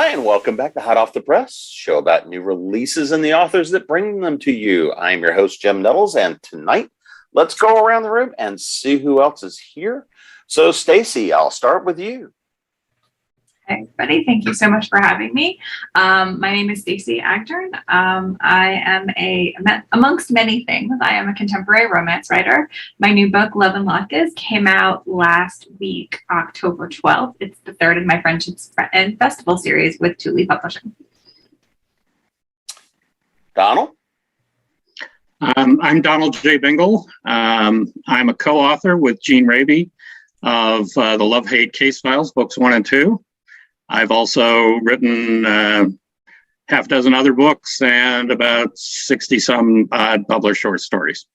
Hi, and welcome back to Hot Off the Press, show about new releases and the authors that bring them to you. I'm your host, Jim Nettles, and tonight, let's go around the room and see who else is here. So, Stacy, I'll start with you. Hey, everybody. Thank you so much for having me. My name is Stacy Agdern. I am amongst many things, I am a contemporary romance writer. My new book, Love and Lacquers, came out last week, October 12th. It's the third in my Friendships and Festival series with Thule Publishing. Donald? I'm Donald J. Bingle. I'm a co-author with Gene Raby of the Love-Hate Case Files, books 1 and 2. I've also written half dozen other books and about 60-some published short stories.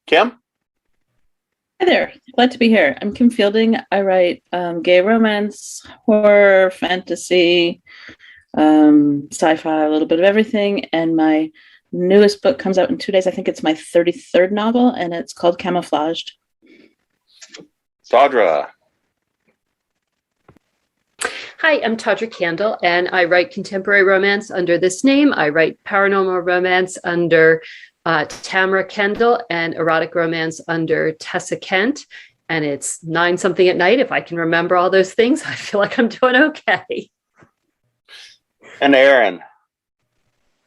Kim? Hi there. Glad to be here. I'm Kim Fielding. I write gay romance, horror, fantasy, sci-fi, a little bit of everything. And my newest book comes out in 2 days. I think it's my 33rd novel, and it's called Camouflaged. Tawdra? Hi, I'm Tawdra Kandle, and I write contemporary romance under this name. I write paranormal romance under Tawdra Kandle and erotic romance under Tessa Kent. And it's 9-something at night. If I can remember all those things, I feel like I'm doing okay. And Aaron?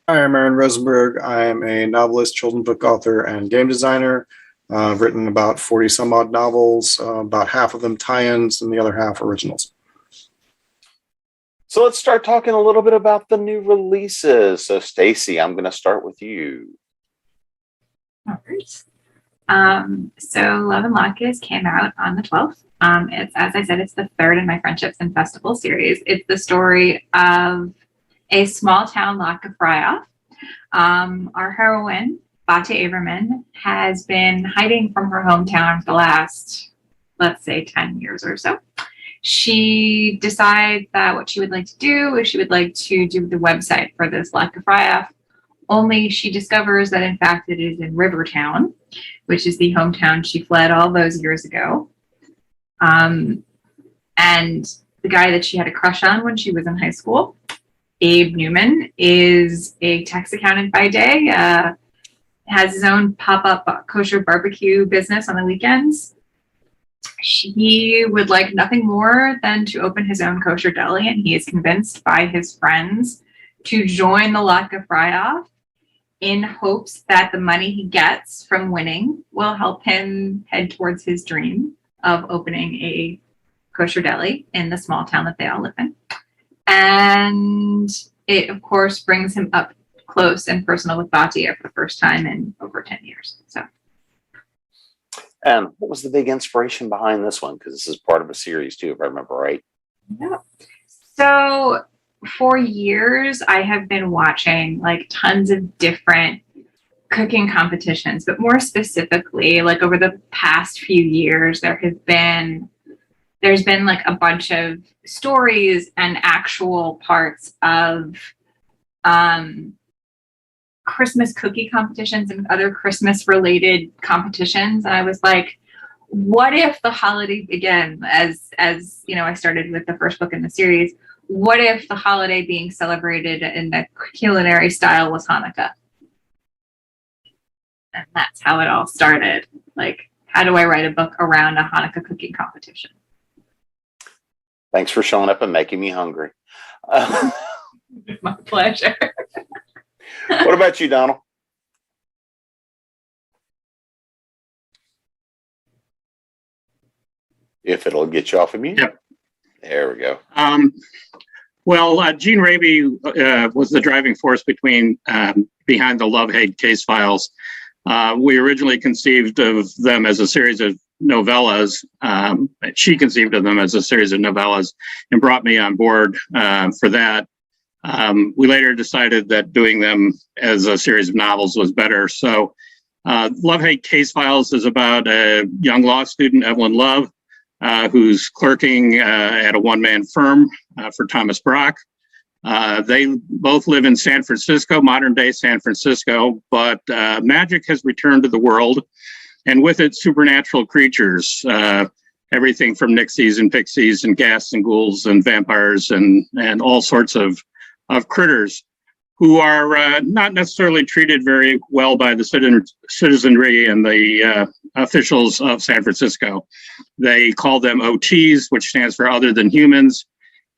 Hi, I'm Aaron Rosenberg. I am a novelist, children's book author, and game designer. I've written about 40 some odd novels, about half of them tie-ins and the other half originals. So let's start talking a little bit about the new releases. So Stacy, I'm going to start with you. All right. So Love and Lacquers came out on the 12th. It's, as I said, it's the third in my Friendships and Festival series. It's the story of a small town Lacquer fry-off. Our heroine, Batya Averman, has been hiding from her hometown for the last, let's say, 10 years or so. She decides that what she would like to do is she would like to do the website for this Lacquer fry-off, only she discovers that in fact it is in Rivertown, which is the hometown she fled all those years ago. And the guy that she had a crush on when she was in high school, Abe Newman, is a tax accountant by day, has his own pop-up kosher barbecue business on the weekends. He would like nothing more than to open his own kosher deli, and he is convinced by his friends to join the Lacquer fry-off in hopes that the money he gets from winning will help him head towards his dream of opening a kosher deli in the small town that they all live in. And it, of course, brings him up close and personal with Batya for the first time in over 10 years. So. And what was the big inspiration behind this one? Because this is part of a series too, if I remember right. Yeah. So for years, I have been watching like tons of different cooking competitions, but more specifically, like over the past few years, there's been like a bunch of stories and actual parts of Christmas cookie competitions and other Christmas related competitions. And I was like, what if the holiday, again, as you know, I started with the first book in the series, what if the holiday being celebrated in the culinary style was Hanukkah? And that's how it all started. Like, how do I write a book around a Hanukkah cooking competition? Thanks for showing up and making me hungry. My pleasure. What about you, Donald? If it'll get you off of mute. Yep. There we go. Gene Raby was the driving force behind the Love-Hate Case Files. We originally conceived of them as a series of novellas. She conceived of them as a series of novellas and brought me on board for that. We later decided that doing them as a series of novels was better. So Love-Hate Case Files is about a young law student, Evelyn Love, who's clerking at a one-man firm for Thomas Brock. They both live in San Francisco, modern-day San Francisco, but magic has returned to the world, and with it, supernatural creatures. everything from nixies and pixies and ghasts and ghouls and vampires and all sorts of critters who are not necessarily treated very well by the citizenry and the officials of San Francisco. They call them OTs, which stands for Other Than Humans.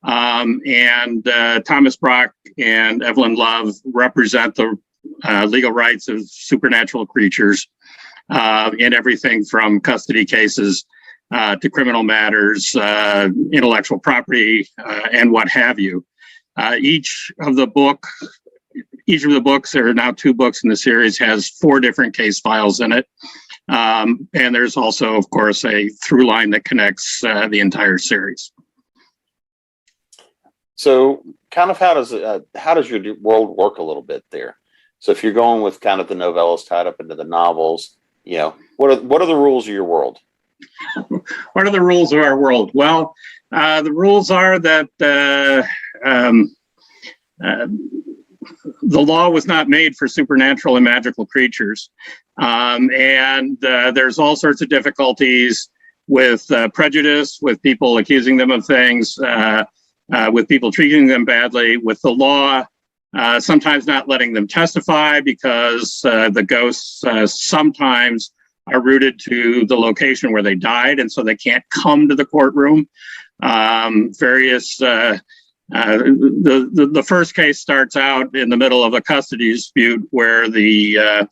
And Thomas Brock and Evelyn Love represent the legal rights of supernatural creatures in everything from custody cases to criminal matters, intellectual property, and what have you. Each of the books, there are now 2 books in the series, has 4 different case files in it. And there's also, of course, a through line that connects the entire series. So kind of how does your world work a little bit there? So if you're going with kind of the novellas tied up into the novels, what are the rules of your world? What are the rules of our world? Well, the rules are that the law was not made for supernatural and magical creatures. And there's all sorts of difficulties with prejudice, with people accusing them of things, with people treating them badly, with the law sometimes not letting them testify because the ghosts sometimes are rooted to the location where they died, and so they can't come to the courtroom. The first case starts out in the middle of a custody dispute where the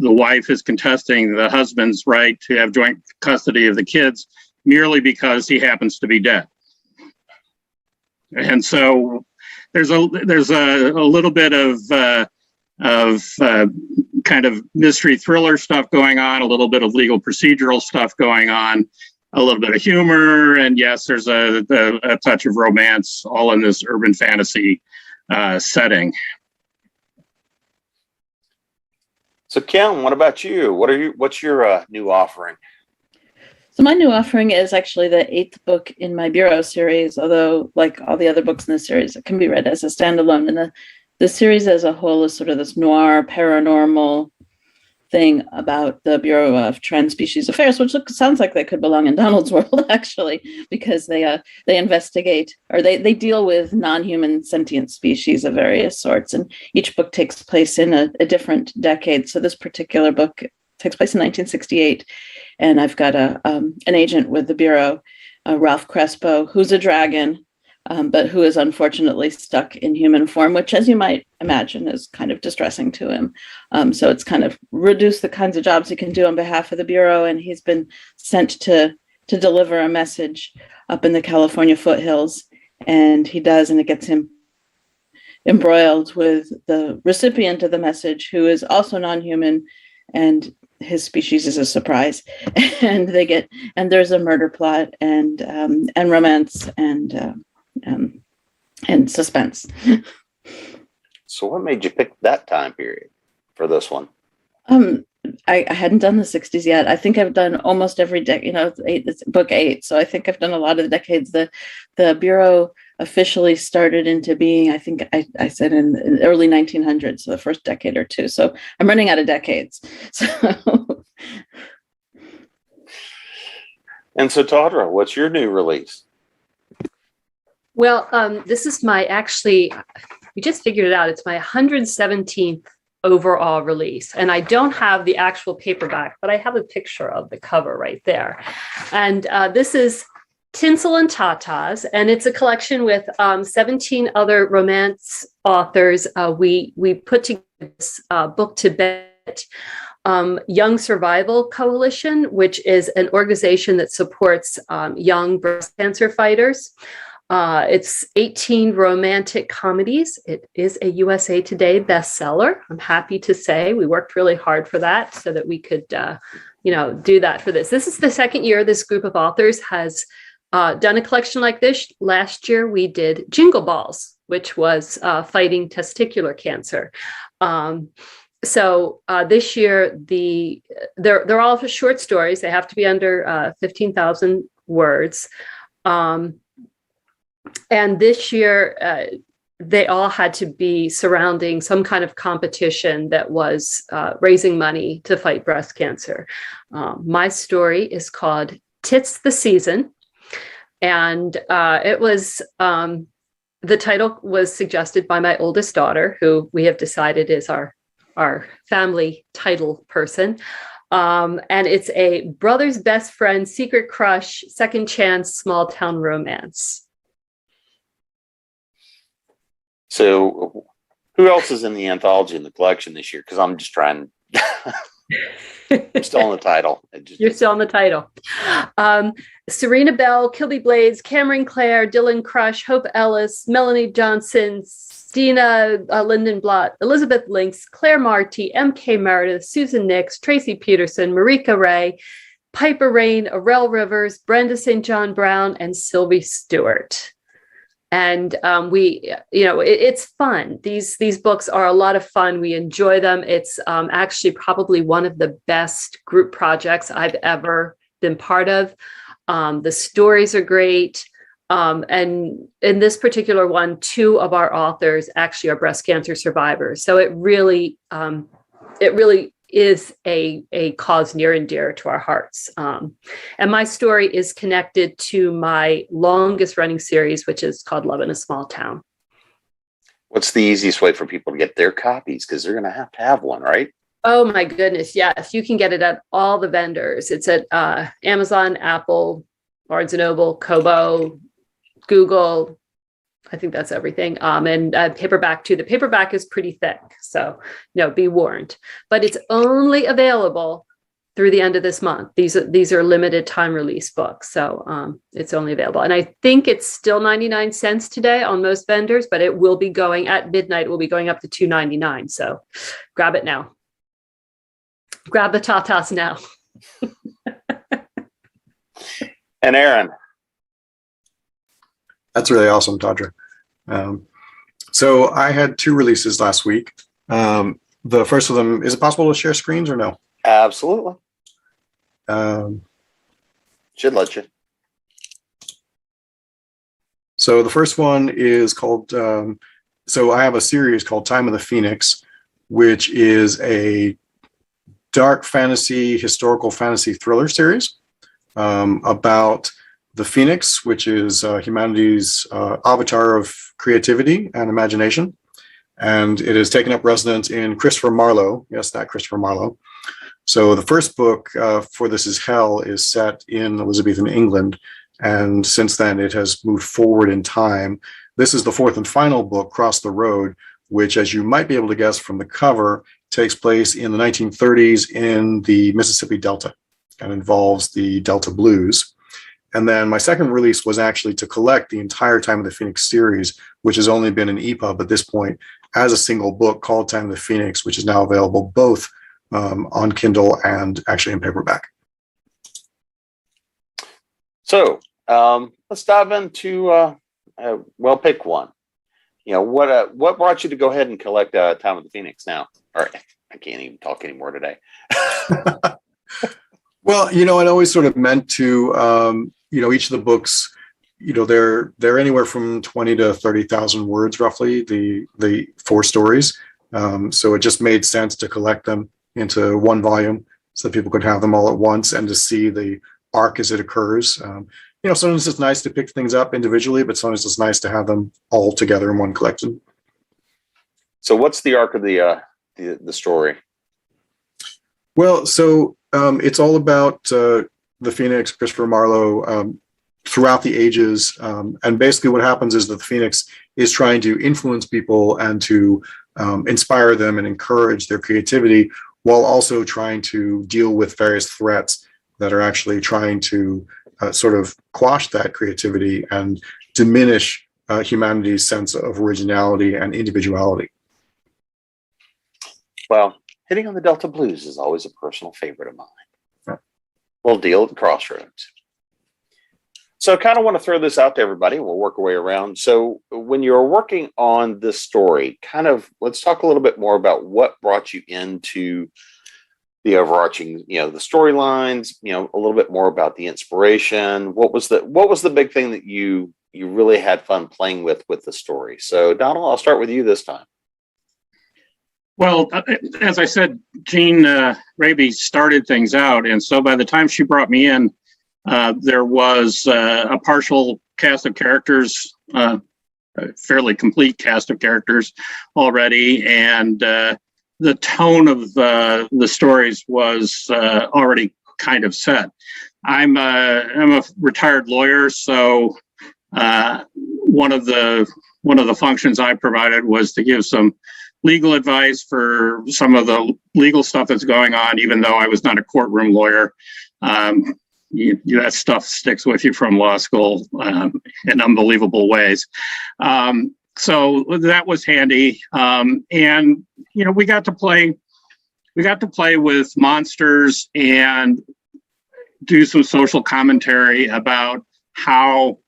wife is contesting the husband's right to have joint custody of the kids merely because he happens to be dead. And so there's a little bit of kind of mystery thriller stuff going on, a little bit of legal procedural stuff going on, a little bit of humor, and yes, there's a touch of romance, all in this urban fantasy setting. So Kim, what about you? What's your new offering? So my new offering is actually the 8th book in my Bureau series, although like all the other books in the series, it can be read as a standalone. And the series as a whole is sort of this noir paranormal thing about the Bureau of Trans-Species Affairs, which sounds like they could belong in Donald's world, actually, because they investigate, or they deal with non-human sentient species of various sorts. And each book takes place in a different decade. So this particular book takes place in 1968. And I've got an agent with the Bureau, Ralph Crespo, who's a dragon, but who is unfortunately stuck in human form, which, as you might imagine, is kind of distressing to him. So it's kind of reduced the kinds of jobs he can do on behalf of the Bureau. And he's been sent to deliver a message up in the California foothills. And he does, and it gets him embroiled with the recipient of the message, who is also non-human, and his species is a surprise. And there's a murder plot and romance and suspense. So what made you pick that time period for this one? I hadn't done the 60s yet. I think I've done almost every decade. It's book 8, so I think I've done a lot of the decades. The Bureau officially started into being, I think I said in the early 1900s, so the first decade or two. So I'm running out of decades. So. And so Tawdra, what's your new release? Well, this is we just figured it out. It's my 117th overall release. And I don't have the actual paperback, but I have a picture of the cover right there. And this is Tinsel and Tatas, and it's a collection with 17 other romance authors. We put together this book to bed Young Survival Coalition, which is an organization that supports young breast cancer fighters. It's 18 romantic comedies. It is a USA Today bestseller. I'm happy to say we worked really hard for that so that we could, do that for this. This is the second year this group of authors has done a collection like this. Last year we did Jingle Balls, which was fighting testicular cancer. So this year they're all short stories. They have to be under 15,000 words. And this year, they all had to be surrounding some kind of competition that was raising money to fight breast cancer. My story is called Tits the Season. And it was, the title was suggested by my oldest daughter, who we have decided is our family title person. And it's a brother's best friend, secret crush, second chance, small town romance. So who else is in the anthology in the collection this year? Because I'm just trying. I'm still on the title. You're still on the title. Serena Bell, Kilby Blades, Cameron Clare, Dylan Crush, Hope Ellis, Melanie Johnson, Stina Lindenblatt, Elizabeth Links, Claire Marty, M.K. Meredith, Susan Nix, Tracy Peterson, Marika Ray, Piper Rain, Arel Rivers, Brenda St. John Brown, and Sylvie Stewart. And it's fun. These books are a lot of fun. We enjoy them. It's actually probably one of the best group projects I've ever been part of. The stories are great. And in this particular one, 2 of our authors actually are breast cancer survivors. So it really is a cause near and dear to our hearts. And my story is connected to my longest running series, which is called Love in a Small Town. What's the easiest way for people to get their copies? Because they're going to have one, right? Oh my goodness, yes. You can get it at all the vendors. It's at Amazon, Apple, Barnes & Noble, Kobo, Google. I think that's everything. And paperback too. The paperback is pretty thick, so be warned. But it's only available through the end of this month. These are limited time release books, so it's only available. And I think it's still 99 cents today on most vendors, but it will be going at midnight. It will be going up to $2.99. So grab it now. Grab the Tatas now. And Aaron. That's really awesome, Tawdra. So I had 2 releases last week. The first of them, is it possible to share screens or no? Absolutely. Should let you. So the first one is called, so I have a series called Time of the Phoenix, which is a dark fantasy, historical fantasy thriller series about the Phoenix, which is humanity's avatar of creativity and imagination. And it has taken up residence in Christopher Marlowe. Yes, that Christopher Marlowe. So the first book, For This Is Hell, is set in Elizabethan England. And since then, it has moved forward in time. This is the 4th and final book, Cross the Road, which, as you might be able to guess from the cover, takes place in the 1930s in the Mississippi Delta and involves the Delta Blues. And then my second release was actually to collect the entire Time of the Phoenix series, which has only been in EPUB at this point, as a single book called Time of the Phoenix, which is now available both on Kindle and actually in paperback. So let's dive into, pick one. What brought you to go ahead and collect Time of the Phoenix now? All right, I can't even talk anymore today. Well, I'd always sort of meant to, each of the books, they're anywhere from 20 to 30,000 words, roughly, the 4 stories. So it just made sense to collect them into one volume so that people could have them all at once and to see the arc as it occurs. Sometimes it's nice to pick things up individually, but sometimes it's nice to have them all together in one collection. So what's the arc of the story? Well, so it's all about the Phoenix, Christopher Marlowe, throughout the ages. And basically what happens is that the Phoenix is trying to influence people and to inspire them and encourage their creativity, while also trying to deal with various threats that are actually trying to sort of quash that creativity and diminish humanity's sense of originality and individuality. Well, hitting on the Delta Blues is always a personal favorite of mine. Yeah. We'll deal at the crossroads. So I kind of want to throw this out to everybody. We'll work our way around. So when you're working on this story, let's talk a little bit more about what brought you into the overarching, the storylines, a little bit more about the inspiration. What was the big thing that you you really had fun playing with the story. So Donald, I'll start with you this time. Well, as I said, Jean Raby started things out. And so by the time she brought me in, there was a partial cast of characters, a fairly complete cast of characters already. And the tone of the stories was already kind of set. I'm a retired lawyer, so one of the functions I provided was to give some legal advice for some of the legal stuff that's going on, even though I was not a courtroom lawyer. That stuff sticks with you from law school in unbelievable ways. So that was handy. And, we got to play with monsters and do some social commentary about how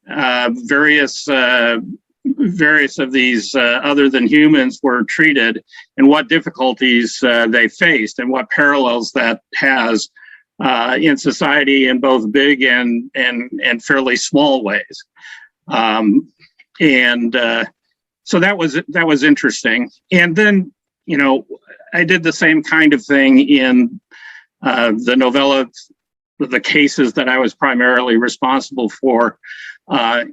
various of these other than humans were treated and what difficulties they faced and what parallels that has in society in both big and fairly small ways. So that was interesting. And then, I did the same kind of thing in the novella, the cases that I was primarily responsible for,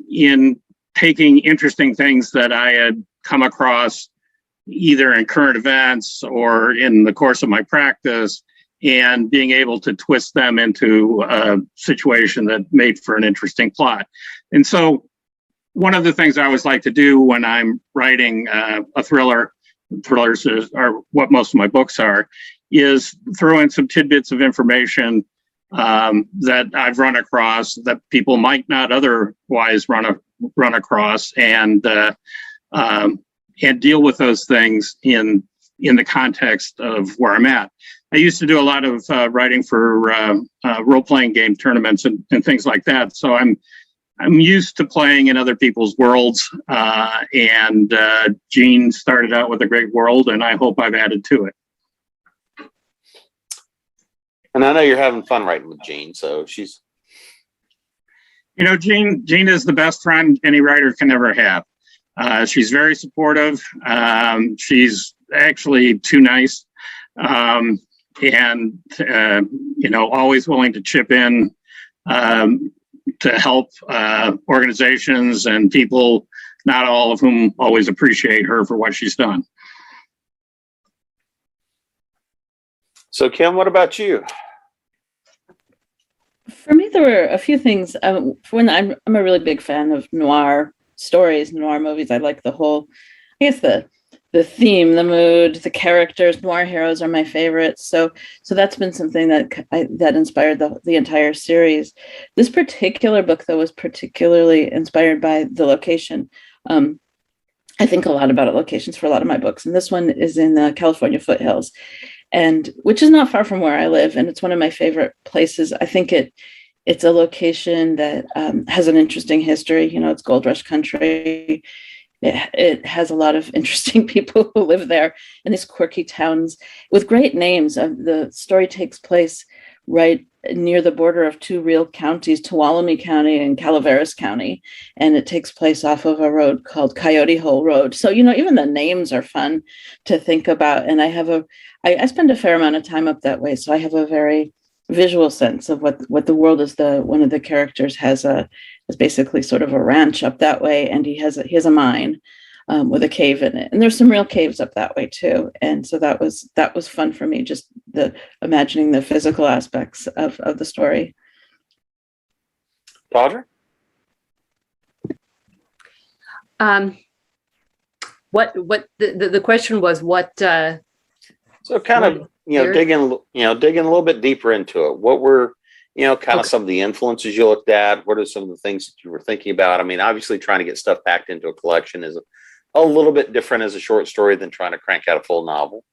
in taking interesting things that I had come across either in current events or in the course of my practice and being able to twist them into a situation that made for an interesting plot. And so one of the things I always like to do when I'm writing a thriller, thrillers are what most of my books are, is throw in some tidbits of information that I've run across that people might not otherwise run across, and deal with those things in the context of where I'm at. I used to do a lot of writing for role-playing game tournaments and things like that. So I'm used to playing in other people's worlds, and Jean started out with a great world, and I hope I've added to it. And I know you're having fun writing with Jean, so she's... Jean is the best friend any writer can ever have. She's very supportive. She's actually too nice, and always willing to chip in to help organizations and people, not all of whom always appreciate her for what she's done. So Kim, what about you? For me, there were a few things. For one, I'm a really big fan of noir stories, noir movies. I like the whole, the theme, the mood, the characters. Noir heroes are my favorites. So that's been something that inspired the entire series. This particular book, though, was particularly inspired by the location. I think a lot about locations for a lot of my books, and this one is in the California foothills, and which is not far from where I live, and it's one of my favorite places. I think it's a location that has an interesting history. It's gold rush country. It has a lot of interesting people who live there in these quirky towns with great names. The story takes place right near the border of two real counties, Tuolumne County and Calaveras County, and it takes place off of a road called Coyote Hole Road. So, even the names are fun to think about. And I spend a fair amount of time up that way, so I have a very visual sense of what the world is. One of the characters has basically sort of a ranch up that way, and he has a mine with a cave in it, and there's some real caves up that way too. And so that was fun for me, just imagining the physical aspects of the story. Tawdra? What the question was what? So kind of digging a little bit deeper into it. What were some of the influences you looked at? What are some of the things that you were thinking about? I mean, obviously trying to get stuff packed into a collection is a little bit different as a short story than trying to crank out a full novel.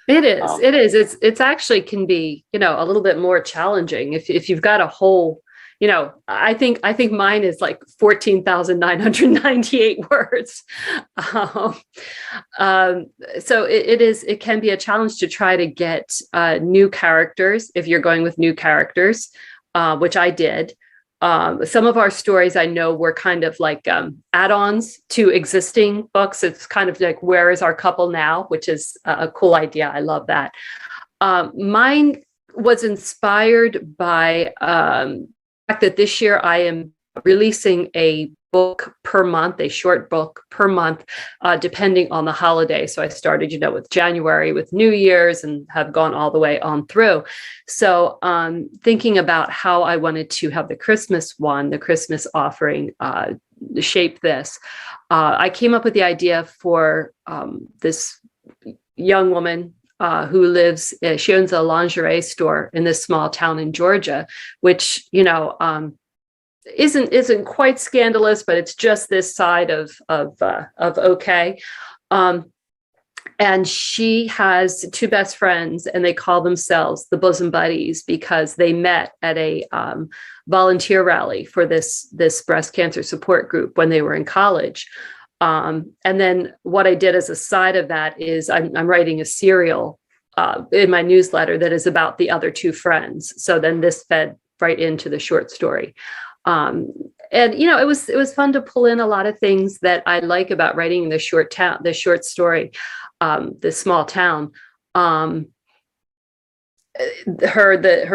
It is. It's actually can be, a little bit more challenging if you've got a whole, I think mine is like 14,998 words. So it can be a challenge to try to get new characters if you're going with new characters, which I did. Some of our stories I know were kind of like add-ons to existing books. It's kind of like, where is our couple now, which is a cool idea. I love that. Mine was inspired by the fact that this year I am releasing a book per month, a short book per month, depending on the holiday. So I started, with January, with New Year's, and have gone all the way on through. So thinking about how I wanted to have the Christmas offering, shape this, I came up with the idea for this young woman who lives, she owns a lingerie store in this small town in Georgia, which, isn't quite scandalous, but it's just this side of okay. And she has two best friends, and they call themselves the Bosom Buddies because they met at a volunteer rally for this breast cancer support group when they were in college. And then what I did as a side of that is I'm writing a serial in my newsletter that is about the other two friends. So then this fed right into the short story. And it was fun to pull in a lot of things that I like about writing the short story, this small town. Her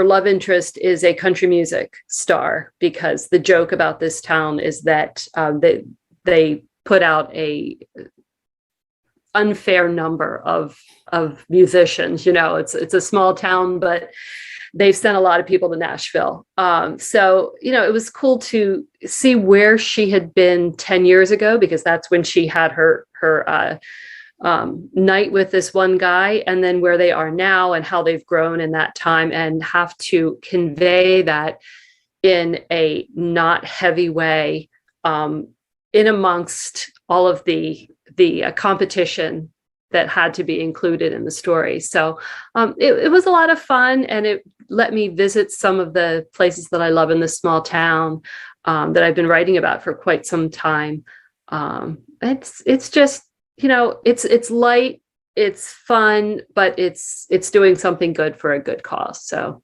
love interest is a country music star, because the joke about this town is that they put out a unfair number of musicians. It's a small town, but they've sent a lot of people to Nashville. So, it was cool to see where she had been 10 years ago, because that's when she had her night with this one guy, and then where they are now and how they've grown in that time, and have to convey that in a not heavy way, in amongst all of the competition that had to be included in the story. So it was a lot of fun, and it let me visit some of the places that I love in this small town that I've been writing about for quite some time. It's just, it's light, it's fun, but it's doing something good for a good cause. So.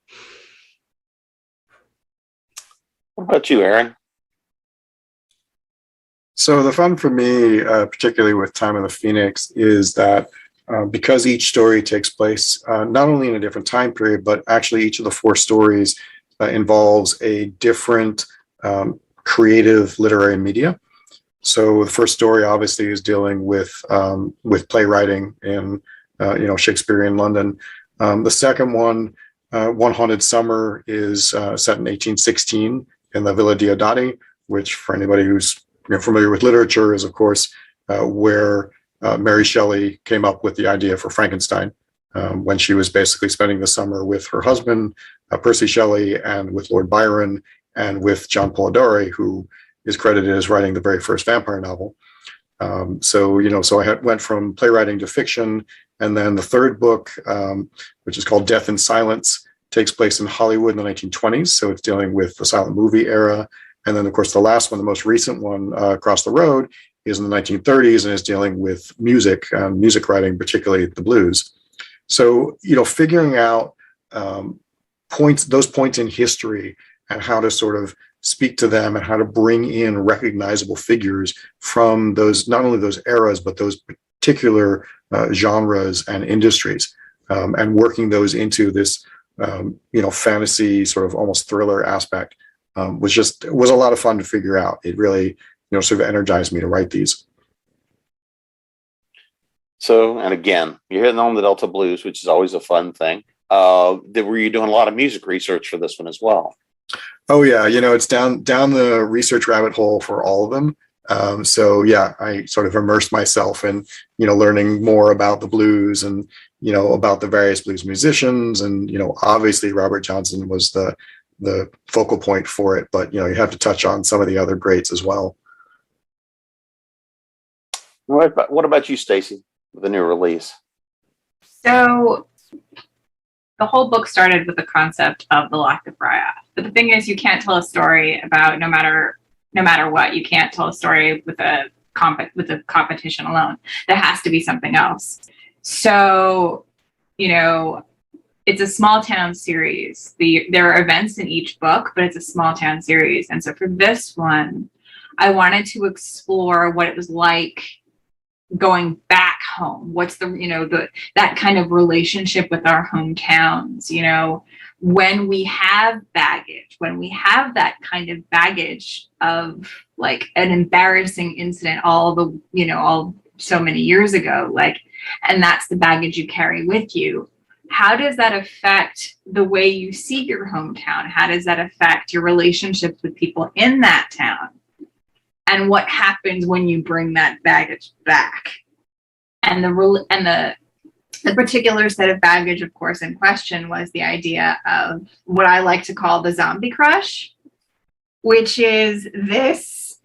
What about you, Aaron? So the fun for me, particularly with Time of the Phoenix, is that because each story takes place not only in a different time period, but actually each of the four stories involves a different creative literary media. So the first story obviously is dealing with playwriting in Shakespearean London. The second one, One Haunted Summer, is set in 1816 in the Villa Diodati, which, for anybody who's familiar with literature, is of course where Mary Shelley came up with the idea for Frankenstein, when she was basically spending the summer with her husband, Percy Shelley, and with Lord Byron, and with John Polidori, who is credited as writing the very first vampire novel. So I went from playwriting to fiction, and then the third book, which is called Death in Silence, takes place in Hollywood in the 1920s. So it's dealing with the silent movie era. And then, of course, the last one, the most recent one, Across the Road, is in the 1930s and is dealing with music writing, particularly the blues. So, figuring out those points in history, and how to sort of speak to them, and how to bring in recognizable figures from those, not only those eras, but those particular genres and industries, and working those into this, fantasy sort of almost thriller aspect. Was a lot of fun to figure out. It really, sort of energized me to write these. So, and again, you're hitting on the Delta Blues, which is always a fun thing. Were you doing a lot of music research for this one as well? Oh yeah, it's down the research rabbit hole for all of them. So yeah, I sort of immersed myself in, learning more about the blues, and, about the various blues musicians, and, obviously Robert Johnson was the focal point for it, but you have to touch on some of the other greats as well. What about you, Stacy, with the new release? So the whole book started with the concept of the Lac de Braya. But the thing is, you can't tell a story about no matter what. You can't tell a story with a competition alone. There has to be something else. So, it's a small town series. There are events in each book, but it's a small town series. And so for this one, I wanted to explore what it was like going back home. What's that kind of relationship with our hometowns, when we have baggage, when we have that kind of baggage of like an embarrassing incident all so many years ago, like, and that's the baggage you carry with you. How does that affect the way you see your hometown? How does that affect your relationships with people in that town? And what happens when you bring that baggage back? And the particular set of baggage, of course, in question was the idea of what I like to call the zombie crush, which is this,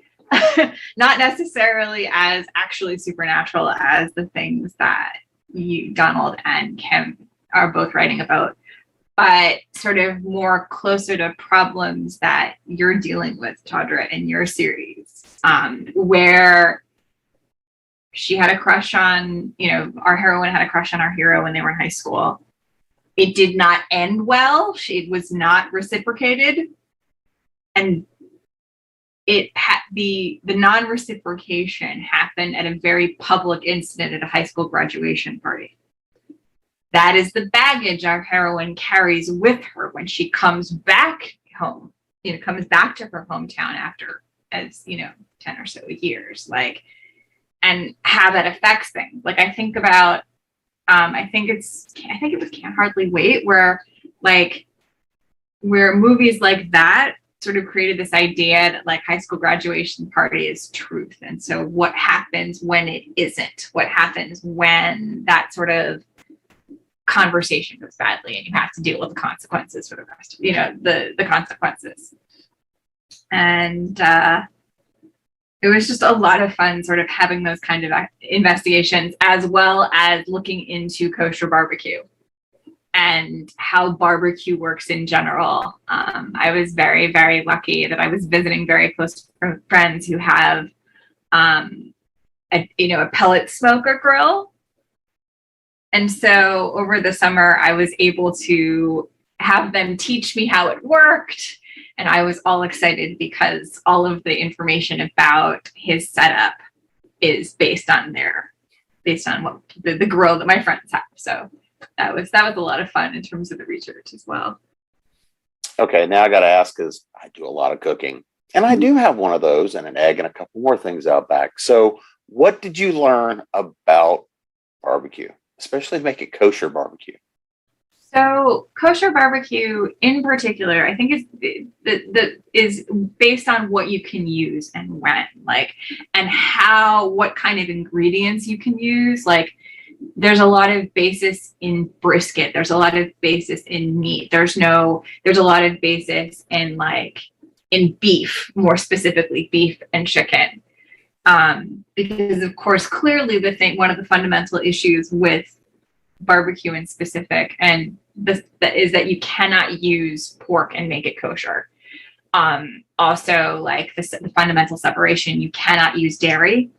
not necessarily as actually supernatural as the things that Donald and Kim are both writing about, but sort of more closer to problems that you're dealing with, Tawdra, in your series, where she had a crush on, our heroine had a crush on our hero when they were in high school. It did not end well. It was not reciprocated. And the non-reciprocation happened at a very public incident at a high school graduation party. That is the baggage our heroine carries with her when she comes back home, comes back to her hometown after, 10 or so years, like, and how that affects things. Like, I think about, I think it was Can't Hardly Wait, where movies like that sort of created this idea that like high school graduation party is truth. And so what happens when it isn't? What happens when that sort of conversation goes badly and you have to deal with the consequences for the rest of, the consequences. And it was just a lot of fun sort of having those kind of investigations, as well as looking into kosher barbecue and how barbecue works in general. I was very, very lucky that I was visiting very close friends who have a pellet smoker grill. And so over the summer, I was able to have them teach me how it worked. And I was all excited because all of the information about his setup is based on what the grill that my friends have. So that was a lot of fun in terms of the research as well. Okay, now I got to ask, because I do a lot of cooking, and I do have one of those and an egg and a couple more things out back. So what did you learn about barbecue, especially make it kosher barbecue? So kosher barbecue in particular, I think is based on what you can use and when, and what kind of ingredients you can use. Like, there's a lot of basis in brisket. There's a lot of basis in meat. There's a lot of basis in in beef, more specifically beef and chicken. Because of course, clearly one of the fundamental issues with barbecue in specific and is that you cannot use pork and make it kosher. Also, the fundamental separation, you cannot use dairy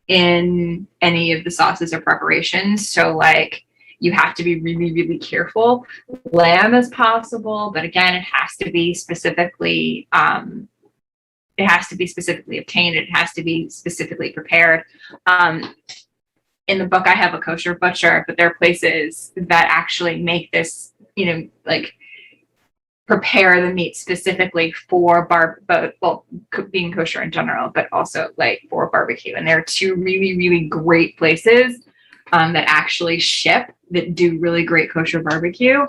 in any of the sauces or preparations. So you have to be really, really careful. Lamb is possible, but again, it has to be specifically obtained. It has to be specifically prepared. In the book, I have a kosher butcher, but there are places that actually make this, prepare the meat specifically for being kosher in general, but also for barbecue. And there are two really, really great places that actually ship that do really great kosher barbecue.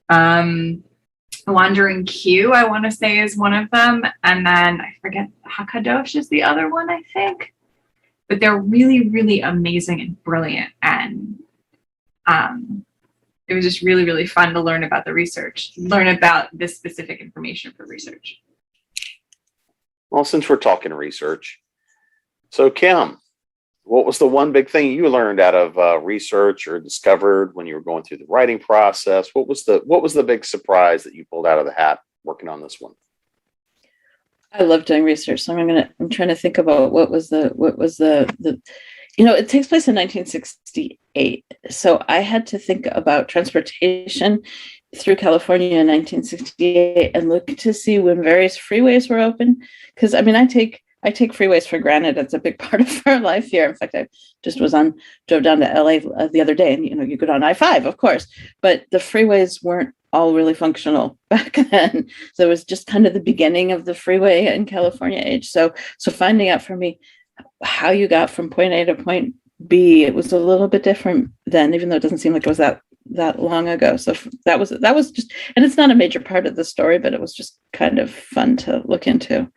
Wandering Q, I want to say, is one of them. And then I forget, Hakadosh is the other one, I think. But they're really, really amazing and brilliant. And it was just really, really fun to learn about the research, learn about this specific information for research. Well, since we're talking research, so Kim, what was the one big thing you learned out of research or discovered when you were going through the writing process? What was the big surprise that you pulled out of the hat working on this one? I love doing research, so I'm trying to think about what was the it takes place in 1968. So I had to think about transportation through California in 1968 and look to see when various freeways were open. Because I take freeways for granted. It's a big part of our life here. In fact, I just drove down to LA the other day, and you go down I-5, of course, but the freeways weren't all really functional back then. So it was just kind of the beginning of the freeway in California age. So finding out for me how you got from point A to point B, it was a little bit different then, even though it doesn't seem like it was that long ago. So that was just, and it's not a major part of the story, but it was just kind of fun to look into.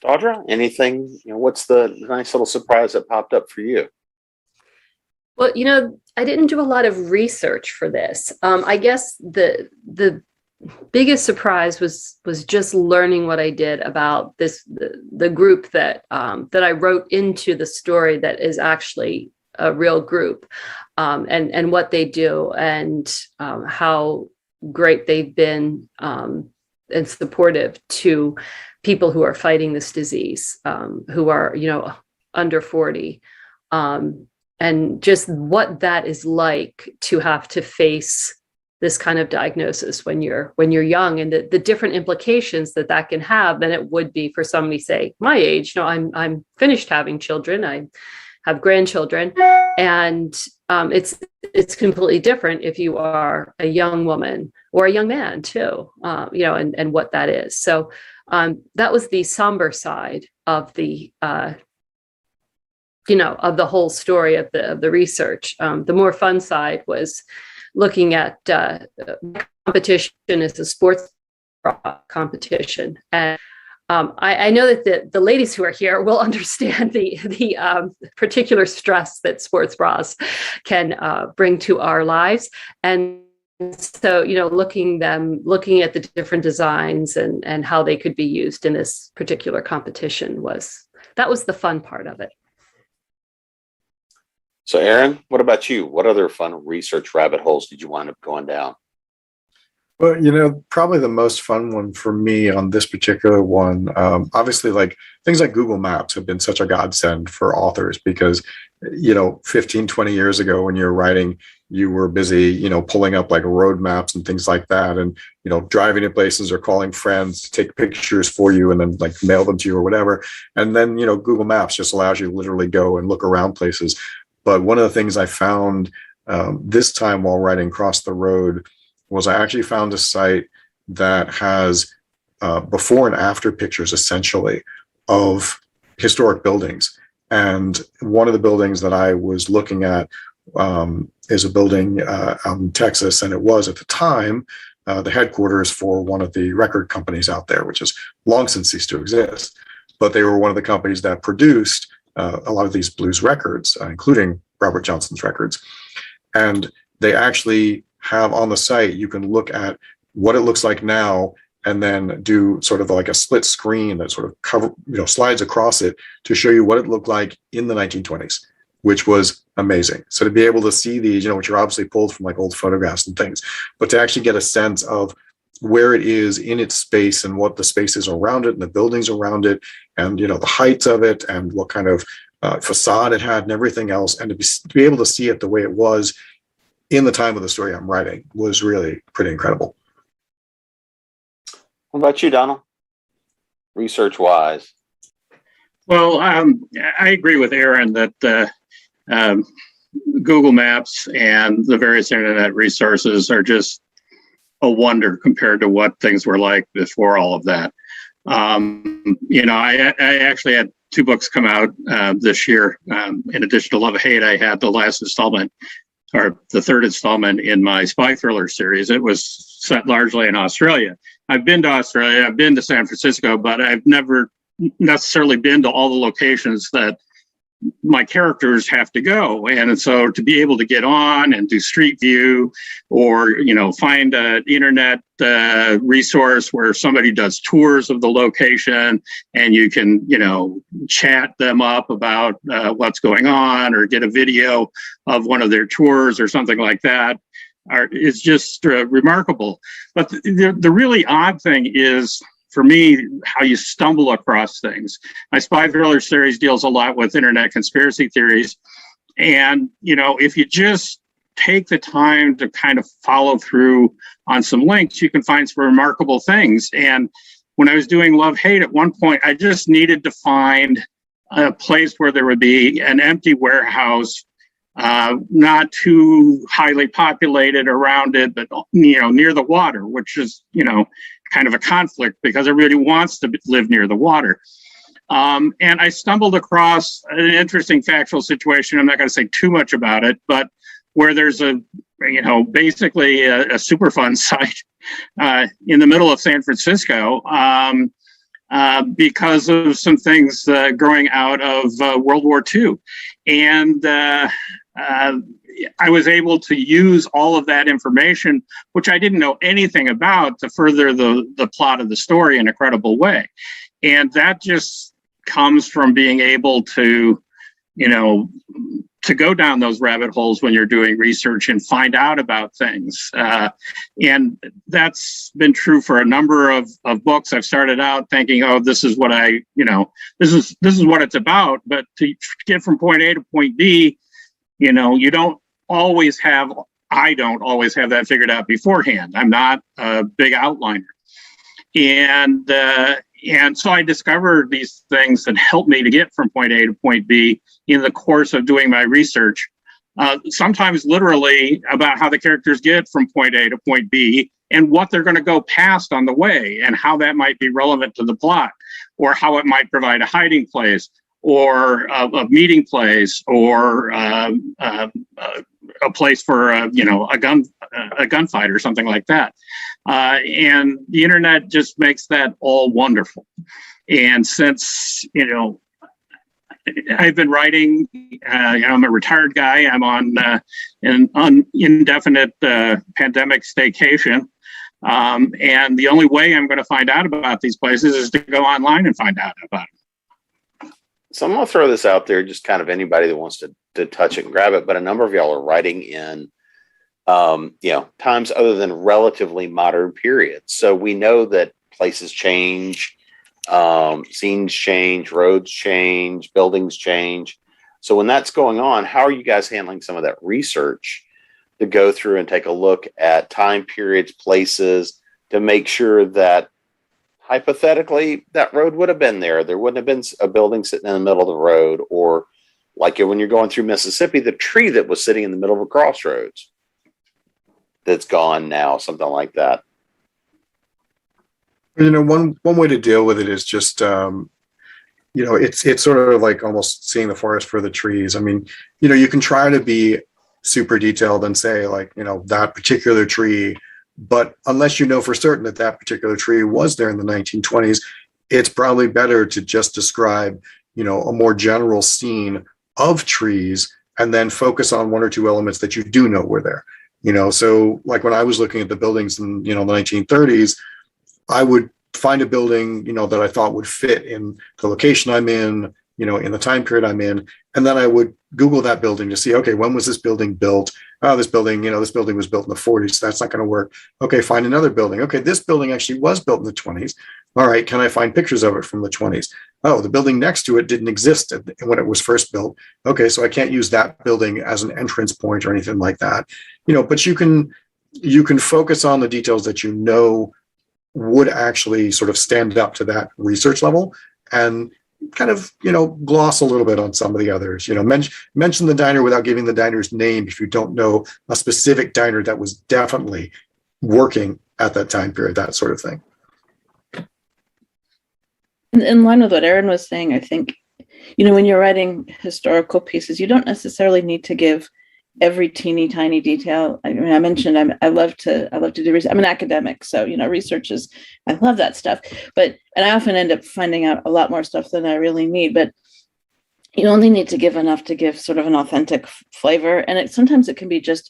Tawdra, anything, what's the nice little surprise that popped up for you? Well, I didn't do a lot of research for this. I guess the biggest surprise was just learning what I did about the group that I wrote into the story that is actually a real group, and what they do, and how great they've been and supportive to people who are fighting this disease, who are under 40. And just what that is like to have to face this kind of diagnosis when you're young, and the different implications that can have than it would be for somebody, say, my age. I'm finished having children. I have grandchildren, and it's completely different if you are a young woman or a young man too, and what that is. So that was the somber side of the of the whole story of the research. The more fun side was looking at competition as a sports competition. And I know that the ladies who are here will understand the particular stress that sports bras can bring to our lives. And so, looking at the different designs and how they could be used in this particular competition was the fun part of it. So, Aaron, what about you? What other fun research rabbit holes did you wind up going down? Well, probably the most fun one for me on this particular one, obviously, like things like Google Maps have been such a godsend for authors because, 15, 20 years ago when you were writing, you were busy, pulling up like road maps and things like that, and, driving to places or calling friends to take pictures for you and then like mail them to you or whatever. And then, Google Maps just allows you to literally go and look around places. But one of the things I found this time while riding across the road was I actually found a site that has before and after pictures, essentially, of historic buildings. And one of the buildings that I was looking at is a building out in Texas, and it was at the time the headquarters for one of the record companies out there, which has long since ceased to exist. But they were one of the companies that produced a lot of these blues records, including Robert Johnson's records. And they actually have on the site, you can look at what it looks like now and then do sort of like a split screen that sort of slides across it to show you what it looked like in the 1920s, which was amazing. So to be able to see these, which are obviously pulled from like old photographs and things, but to actually get a sense of where it is in its space and what the space is around it and the buildings around it and, the heights of it and what kind of facade it had and everything else. And to be able to see it the way it was in the time of the story I'm writing was really pretty incredible. What about you, Donald? Research wise. Well, I agree with Aaron that Google Maps and the various internet resources are just a wonder compared to what things were like before all of that. I actually had 2 books come out this year. In addition to Love and Hate, I had the last installment, or the 3rd installment in my spy thriller series. It was set largely in Australia. I've been to Australia, I've been to San Francisco, but I've never necessarily been to all the locations that my characters have to go. And so to be able to get on and do Street View or, find an internet resource where somebody does tours of the location and you can, chat them up about what's going on or get a video of one of their tours or something like that is just remarkable. But the really odd thing is, for me, how you stumble across things. My spy thriller series deals a lot with internet conspiracy theories. And, if you just take the time to kind of follow through on some links, you can find some remarkable things. And when I was doing Love Hate, at one point, I just needed to find a place where there would be an empty warehouse, not too highly populated around it, but near the water, which is kind of a conflict because everybody wants to live near the water. And I stumbled across an interesting factual situation. I'm not going to say too much about it, but where there's basically a Superfund site in the middle of San Francisco. Because of some things growing out of World War II. And I was able to use all of that information, which I didn't know anything about, to further the plot of the story in a credible way. And that just comes from being able to, to go down those rabbit holes when you're doing research and find out about things. And that's been true for a number of books. I've started out thinking, oh, this is what this is what it's about. But to get from point A to point B, I don't always have that figured out beforehand. I'm not a big outliner. And so I discovered these things that helped me to get from point A to point B in the course of doing my research, sometimes literally about how the characters get from point A to point B and what they're going to go past on the way and how that might be relevant to the plot, or how it might provide a hiding place or a meeting place, or a place for a gunfight or something like that. And the internet just makes that all wonderful. And since I've been writing, I'm a retired guy. I'm on an indefinite pandemic staycation. And the only way I'm going to find out about these places is to go online and find out about them. So I'm going to throw this out there, just kind of anybody that wants to touch it and grab it. But a number of y'all are writing in, times other than relatively modern periods. So we know that places change, scenes change, roads change, buildings change. So when that's going on, how are you guys handling some of that research to go through and take a look at time periods, places, to make sure that hypothetically that road would have been there? There wouldn't have been a building sitting in the middle of the road, or like when you're going through Mississippi, the tree that was sitting in the middle of a crossroads that's gone now, something like that. One way to deal with it is just, it's sort of like almost seeing the forest for the trees. I mean, you can try to be super detailed and say like, that particular tree, but unless you know for certain that particular tree was there in the 1920s, it's probably better to just describe, a more general scene of trees and then focus on one or two elements that you do know were there. So like when I was looking at the buildings in, the 1930s, I would find a building, that I thought would fit in the location I'm in, in the time period I'm in. And then I would Google that building to see, okay, when was this building built? Oh, this building was built in the 40s. So that's not going to work. Okay, find another building. Okay, this building actually was built in the 20s. All right, can I find pictures of it from the 20s? Oh, the building next to it didn't exist when it was first built. Okay, so I can't use that building as an entrance point or anything like that. But you can focus on the details that would actually sort of stand up to that research level, and kind of, gloss a little bit on some of the others. Mention the diner without giving the diner's name if you don't know a specific diner that was definitely working at that time period, that sort of thing. In line with what Aaron was saying, I think, when you're writing historical pieces, you don't necessarily need to give every teeny tiny detail. I mean, I mentioned I love to do research. I'm an academic, so research is, I love that stuff. And I often end up finding out a lot more stuff than I really need. But you only need to give enough to give sort of an authentic flavor, and sometimes it can be just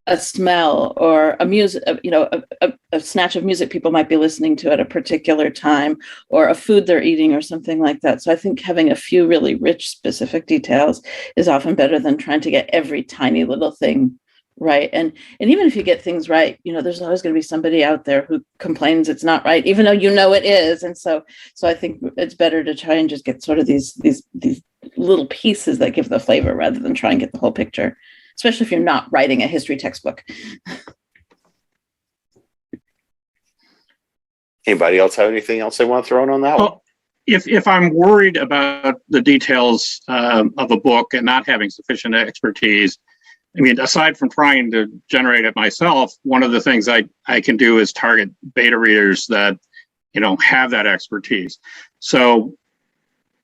a smell or a music, a snatch of music people might be listening to at a particular time, or a food they're eating or something like that. So I think having a few really rich specific details is often better than trying to get every tiny little thing right. And even if you get things right, there's always going to be somebody out there who complains it's not right, even though it is. And so I think it's better to try and just get sort of these little pieces that give the flavor rather than try and get the whole picture, especially if you're not writing a history textbook. Anybody else have anything else they want to throw in on that one? If I'm worried about the details of a book and not having sufficient expertise, I mean, aside from trying to generate it myself, one of the things I can do is target beta readers that, have that expertise. So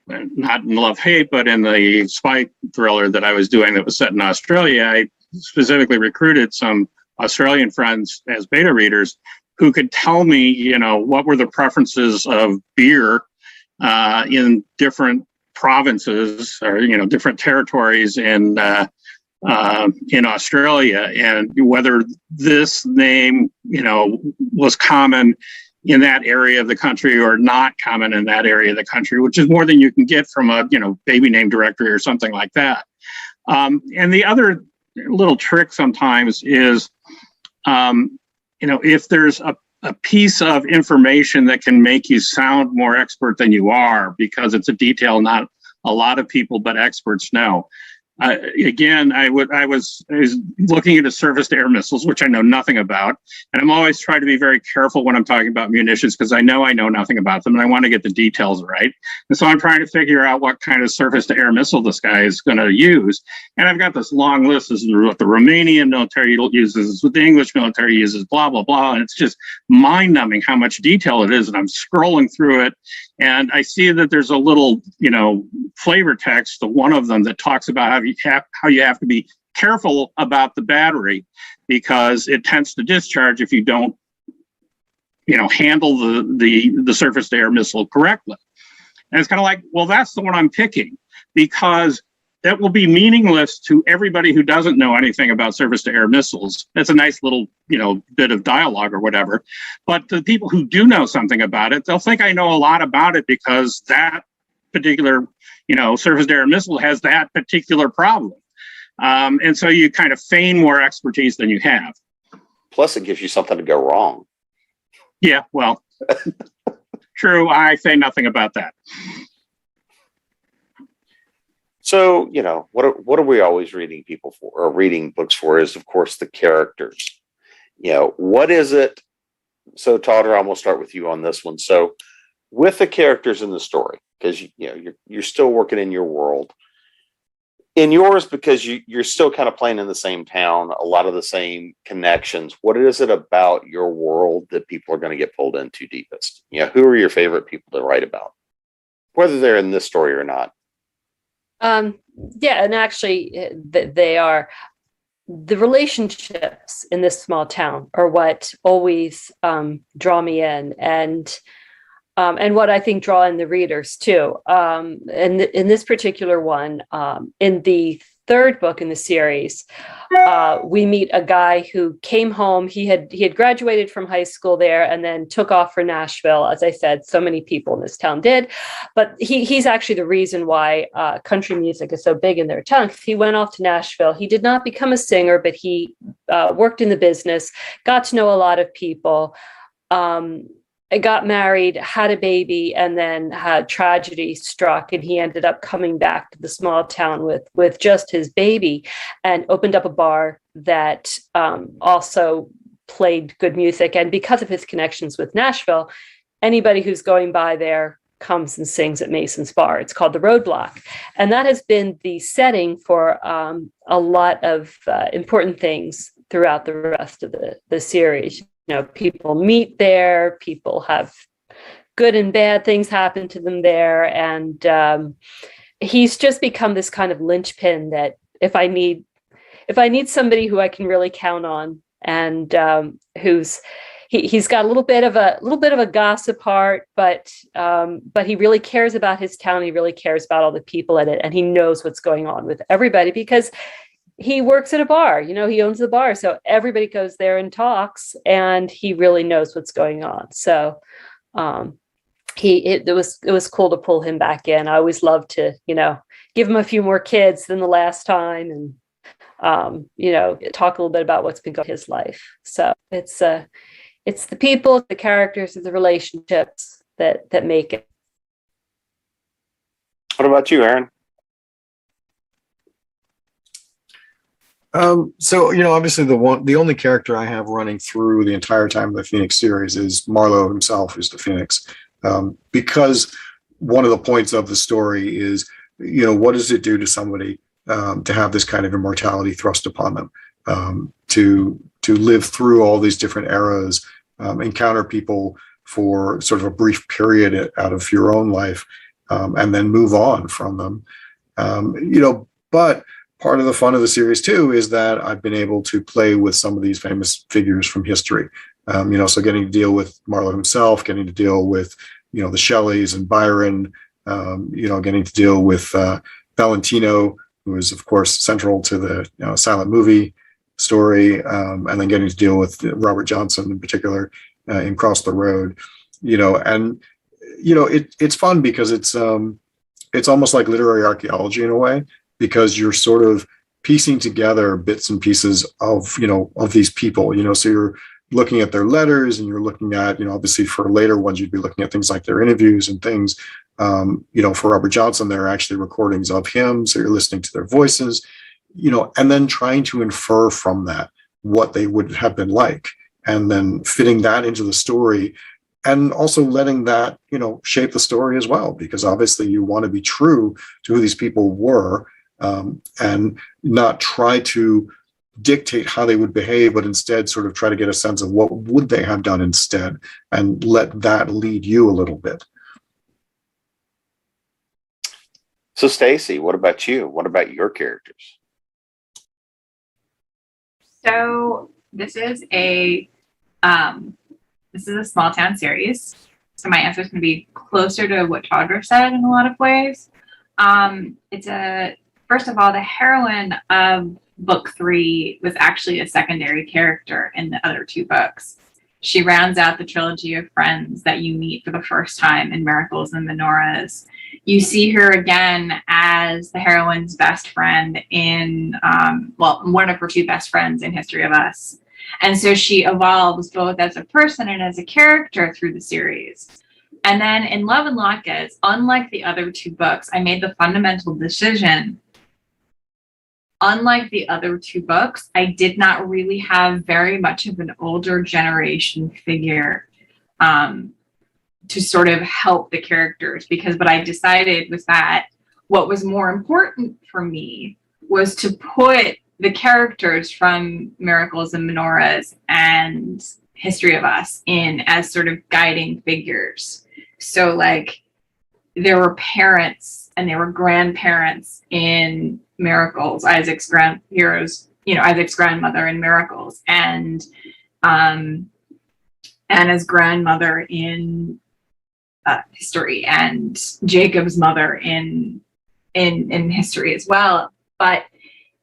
not in Love Hate, but in the spy thriller that I was doing that was set in Australia, I specifically recruited some Australian friends as beta readers who could tell me, what were the preferences of beer in different provinces or, different territories in Australia, and whether this name, was common in that area of the country or not common in that area of the country, which is more than you can get from a, baby name directory or something like that. And the other little trick sometimes is, if there's a piece of information that can make you sound more expert than you are because it's a detail not a lot of people but experts know. Again, I was looking into surface-to-air missiles, which I know nothing about, and I'm always trying to be very careful when I'm talking about munitions because I know nothing about them, and I want to get the details right. And so I'm trying to figure out what kind of surface-to-air missile this guy is going to use. And I've got this long list. This is what the Romanian military uses, this is what the English military uses, blah, blah, blah. And it's just mind-numbing how much detail it is. And I'm scrolling through it, and I see that there's a little, flavor text to one of them that talks about how you have to be careful about the battery because it tends to discharge if you don't, handle the surface-to-air missile correctly. And it's kind of like, well, that's the one I'm picking because that will be meaningless to everybody who doesn't know anything about surface-to-air missiles. That's a nice little, bit of dialogue or whatever. But the people who do know something about it, they'll think I know a lot about it because that particular, surface-to-air missile has that particular problem. And so you kind of feign more expertise than you have. Plus, it gives you something to go wrong. Yeah, well, true. I say nothing about that. So, what are we always reading people for or reading books for is, of course, the characters. What is it? So, Tawdra, I'm going to start with you on this one. So, with the characters in the story, because you're still working in your world. In yours, because you're still kind of playing in the same town, a lot of the same connections. What is it about your world that people are going to get pulled into deepest? Who are your favorite people to write about, whether they're in this story or not? Yeah, and actually, they are. The relationships in this small town are what always draw me in, and what I think draw in the readers too. And in this particular one, in the third book in the series, we meet a guy who came home. He had graduated from high school there and then took off for Nashville. As I said, so many people in this town did, but he's actually the reason why country music is so big in their town. He went off to Nashville. He did not become a singer, but he worked in the business, got to know a lot of people. Got married, had a baby, and then had tragedy struck, and he ended up coming back to the small town with just his baby, and opened up a bar that also played good music. And because of his connections with Nashville, anybody who's going by there comes and sings at Mason's Bar. It's called the Roadblock, and that has been the setting for a lot of important things throughout the rest of the series. People meet there, people have good and bad things happen to them there. And he's just become this kind of linchpin that if I need somebody who I can really count on, and he's got a little bit of a gossip heart, but he really cares about his town. He really cares about all the people in it, and he knows what's going on with everybody because he works at a bar, he owns the bar. So everybody goes there and talks, and he really knows what's going on. So it was cool to pull him back in. I always love to, give him a few more kids than the last time. talk a little bit about what's been going on in his life. So it's the people, the characters, the relationships that make it. What about you, Aaron? Obviously the only character I have running through the entire time of the Phoenix series is Marlowe himself, who's the Phoenix. Because one of the points of the story is, what does it do to somebody to have this kind of immortality thrust upon them, to live through all these different eras, encounter people for sort of a brief period out of your own life, and then move on from them. But part of the fun of the series too is that I've been able to play with some of these famous figures from history. So getting to deal with Marlowe himself, getting to deal with, the Shelleys and Byron, getting to deal with Valentino, who is of course central to the silent movie story, and then getting to deal with Robert Johnson in particular in Cross the Road. It's fun because it's almost like literary archaeology in a way, because you're sort of piecing together bits and pieces of these people, so you're looking at their letters, and you're looking at, obviously for later ones, you'd be looking at things like their interviews and things. For Robert Johnson, there are actually recordings of him. So you're listening to their voices, and then trying to infer from that what they would have been like, and then fitting that into the story, and also letting that, shape the story as well, because obviously you want to be true to who these people were, and not try to dictate how they would behave, but instead sort of try to get a sense of what would they have done instead, and let that lead you a little bit. So Stacy, what about you? What about your characters? So this is a small town series. So my answer is going to be closer to what Tawdra said in a lot of ways. First of all, the heroine of book 3 was actually a secondary character in the other 2 books. She rounds out the trilogy of friends that you meet for the first time in Miracles and Menorahs. You see her again as the heroine's best friend in, one of her 2 best friends in History of Us. And so she evolves both as a person and as a character through the series. And then in Love and Lacquers, unlike the other 2 books, I made the fundamental decision. Unlike the other 2 books, I did not really have very much of an older generation figure to sort of help the characters, because what I decided was that what was more important for me was to put the characters from Miracles and Menorahs and History of Us in as sort of guiding figures. So like there were parents and there were grandparents in Miracles, Isaac's grandmother in Miracles, and Anna's grandmother in History, and Jacob's mother in History as well. But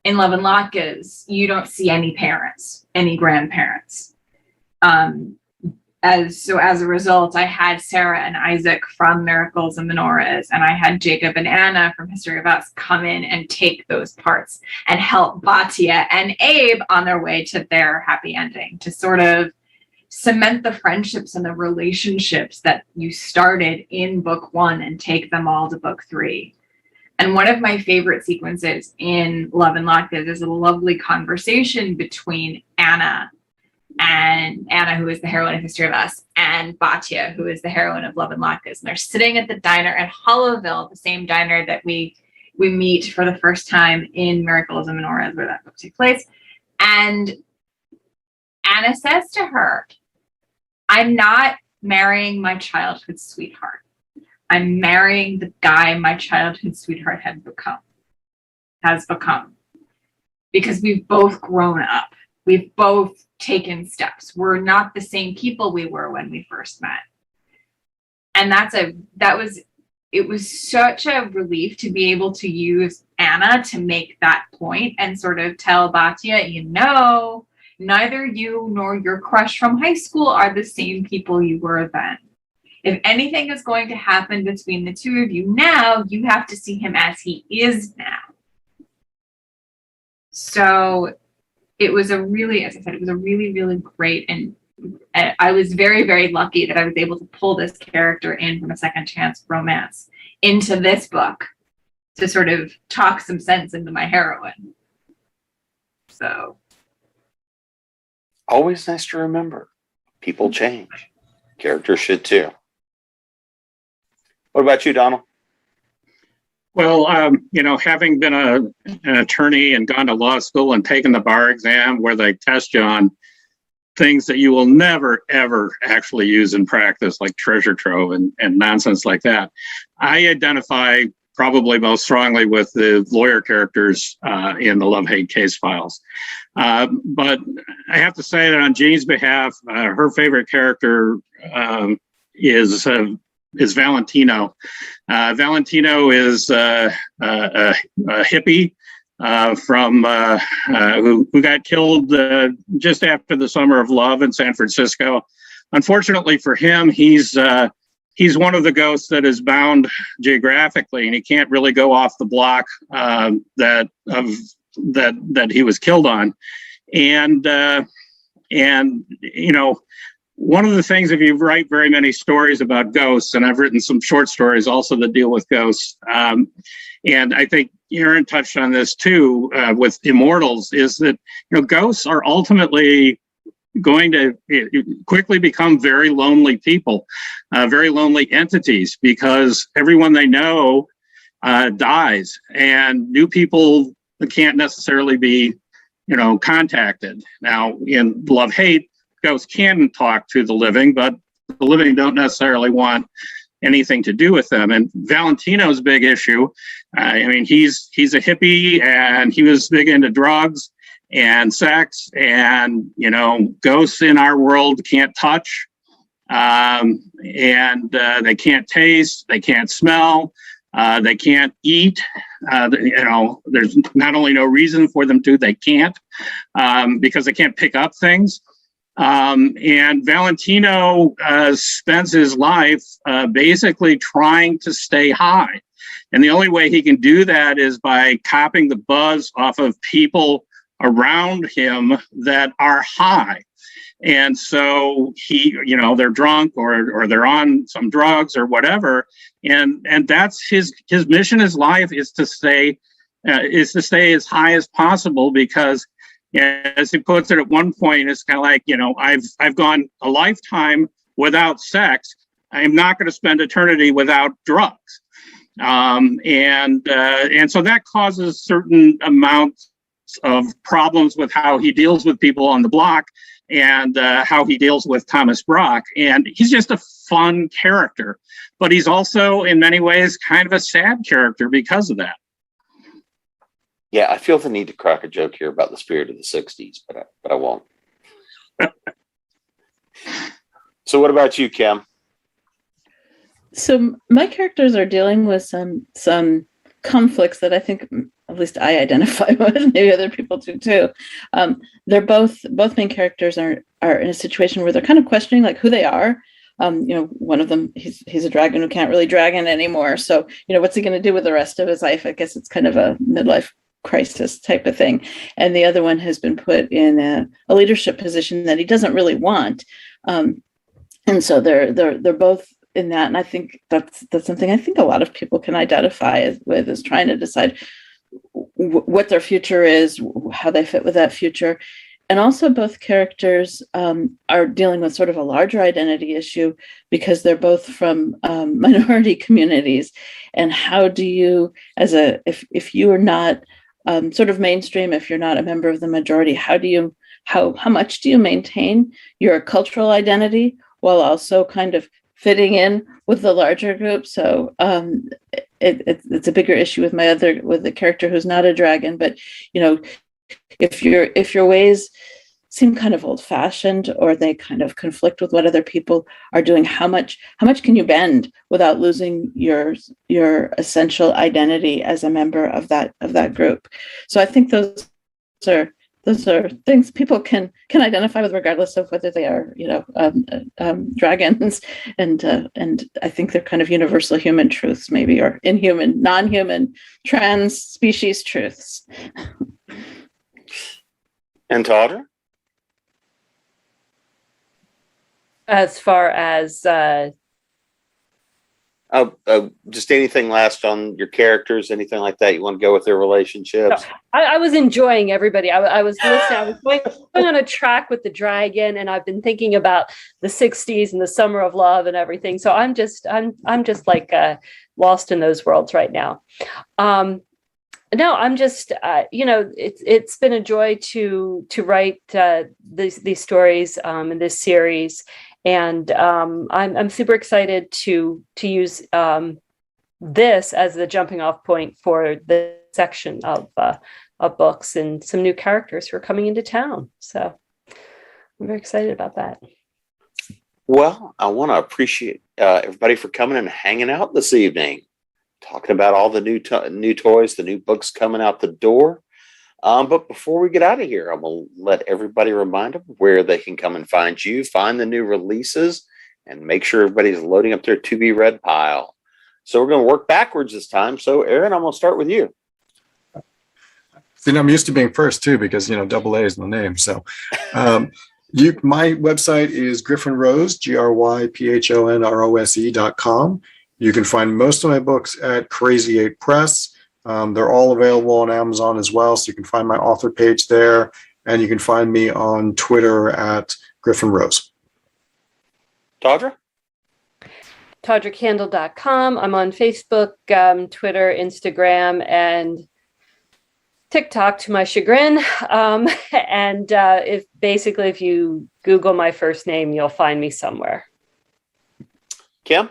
in Love and Lacquers, you don't see any parents, any grandparents. As a result, I had Sarah and Isaac from Miracles and Menorahs, and I had Jacob and Anna from History of Us come in and take those parts and help Batia and Abe on their way to their happy ending, to sort of cement the friendships and the relationships that you started in book 1 and take them all to book 3. And one of my favorite sequences in Love and Lacquers is a lovely conversation between Anna, who is the heroine of History of Us, and Batia, who is the heroine of Love and Lacquers. And they're sitting at the diner at Hollowville, the same diner that we meet for the first time in Miracles and Menorahs, where that book takes place. And Anna says to her, "I'm not marrying my childhood sweetheart. I'm marrying the guy my childhood sweetheart has become. Because we've both grown up. We've both taken steps. We're not the same people we were when we first met." And it was such a relief to be able to use Anna to make that point and sort of tell Batia, neither you nor your crush from high school are the same people you were then. If anything is going to happen between the 2 of you now, you have to see him as he is now. So it was a really, as I said, it was a really, really great, and I was very, very lucky that I was able to pull this character in from a second chance romance into this book to sort of talk some sense into my heroine. So. Always nice to remember. People change. Characters should too. What about you, Donald? Well, having been an attorney and gone to law school and taken the bar exam where they test you on things that you will never, ever actually use in practice, like treasure trove and nonsense like that, I identify probably most strongly with the lawyer characters in the Love-Hate case files. But I have to say that on Jean's behalf, her favorite character is Valentino. Valentino is a hippie who got killed just after the Summer of Love in San Francisco. Unfortunately for him, he's one of the ghosts that is bound geographically, and he can't really go off the block that he was killed on. And one of the things, if you write very many stories about ghosts, and I've written some short stories also that deal with ghosts, and I think Aaron touched on this too with Immortals, is that ghosts are ultimately going to quickly become very lonely people, very lonely entities, because everyone they know dies, and new people can't necessarily be contacted. Now in Love-Hate, ghosts can talk to the living, but the living don't necessarily want anything to do with them. And Valentino's big issue, he's a hippie, and he was big into drugs and sex, and ghosts in our world can't touch, and they can't taste, they can't smell, they can't eat. There's not only no reason for them to, they can't, because they can't pick up things. And Valentino spends his life basically trying to stay high. And the only way he can do that is by copying the buzz off of people around him that are high. And so they're drunk or they're on some drugs or whatever. And that's his mission in his life, is to stay as high as possible, because as he puts it at one point, it's kind of like, I've gone a lifetime without sex. I'm not going to spend eternity without drugs. And so that causes certain amounts of problems with how he deals with people on the block, and how he deals with Thomas Brock. And he's just a fun character, but he's also in many ways kind of a sad character because of that. Yeah, I feel the need to crack a joke here about the spirit of the 60s, but I won't. So what about you, Kim? So my characters are dealing with some conflicts that I think at least I identify with, maybe other people do too. They're both main characters are in a situation where they're kind of questioning like who they are. One of them, he's a dragon who can't really dragon anymore. So, what's he going to do with the rest of his life? I guess it's kind of a midlife crisis type of thing. And the other one has been put in a leadership position that he doesn't really want. And so they're both in that. And I think that's something I think a lot of people can identify with, is trying to decide what their future is, how they fit with that future. And also both characters are dealing with sort of a larger identity issue, because they're both from minority communities. And how do you, if you are not sort of mainstream, if you're not a member of the majority, how much do you maintain your cultural identity while also kind of fitting in with the larger group? So it's a bigger issue with the character who's not a dragon. But if your ways seem kind of old-fashioned, or they kind of conflict with what other people are doing, how much can you bend without losing your essential identity as a member of that group? So I think those are things people can identify with, regardless of whether they are dragons, and I think they're kind of universal human truths, maybe, or inhuman, non-human, trans species truths. And Tawdra? As far as Just anything last on your characters, anything like that you want to go with their relationships? I was enjoying everybody. I was listening. I was going on a track with the dragon, and I've been thinking about the '60s and the summer of love and everything. So I'm just like lost in those worlds right now. No, I'm just it's been a joy to write these stories in this series, and I'm super excited to use this as the jumping off point for the section of books and some new characters who are coming into town. So I'm very excited about that. Well, I want to appreciate everybody for coming and hanging out this evening, talking about all the new toys, the new books coming out the door. But before we get out of here, I'm going to let everybody remind them where they can come and find you, find the new releases, and make sure everybody's loading up their to-be-read pile. So we're going to work backwards this time. So, Aaron, I'm going to start with you. See, I'm used to being first, too, because, double A is my name. So my website is griffinrose, GRYPHONROSE.com. You can find most of my books at Crazy 8 Press. They're all available on Amazon as well, so you can find my author page there, and you can find me on Twitter at griffinrose. Tawdra? TawdraKandle.com. I'm on Facebook, Twitter, Instagram, and TikTok to my chagrin. And if you Google my first name, you'll find me somewhere. Kim?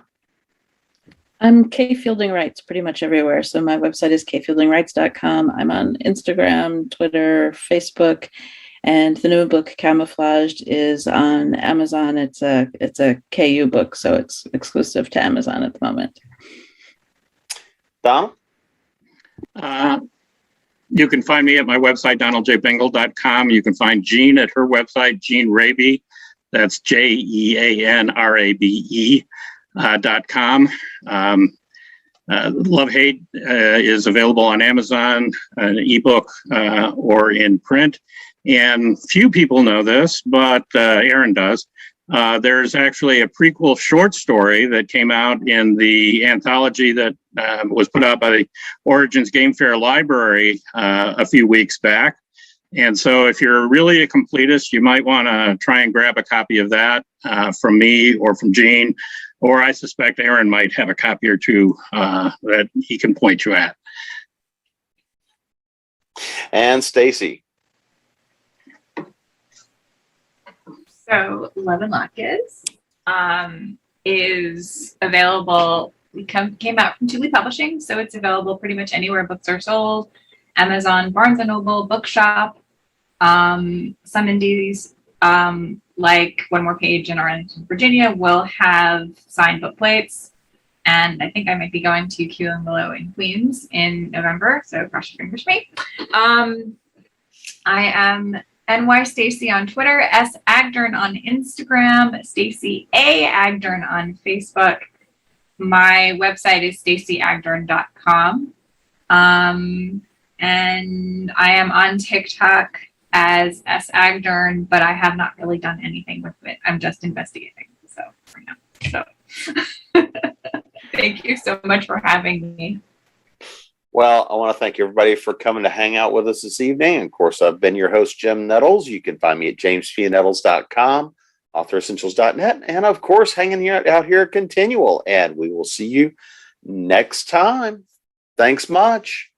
I'm Kay Fielding Writes pretty much everywhere. So my website is kfieldingwrites.com. I'm on Instagram, Twitter, Facebook, and the new book Camouflaged is on Amazon. It's a KU book, so it's exclusive to Amazon at the moment. Donald? You can find me at my website, donaldjbingle.com. You can find Jean at her website, Jean Rabe. That's JeanRabe.com. Love Hate is available on Amazon, an ebook or in print. And few people know this, but Aaron does. There's actually a prequel short story that came out in the anthology that was put out by the Origins Game Fair Library a few weeks back. And so if you're really a completist, you might want to try and grab a copy of that from me or from Jean, or I suspect Aaron might have a copy or two that he can point you at. And Stacy? So Love and Lacquers is available. Came out from Thule Publishing, so it's available pretty much anywhere books are sold. Amazon, Barnes & Noble, Bookshop, some indies like One More Page in Arlington, Virginia will have signed book plates. And I think I might be going to Q and Willow in Queens in November, so cross your fingers for me. I am NY Stacy on Twitter, S Agdern on Instagram, Stacey A Agdern on Facebook. My website is staceyagdern.com. And I am on TikTok as S Agdern, but I have not really done anything with it. I'm just investigating. So right now. So thank you so much for having me. Well, I want to thank everybody for coming to hang out with us this evening. Of course, I've been your host, Jim Nettles. You can find me at jamespnettles.com, authoressentials.net, and of course, hanging out here at ConTinual. And we will see you next time. Thanks much.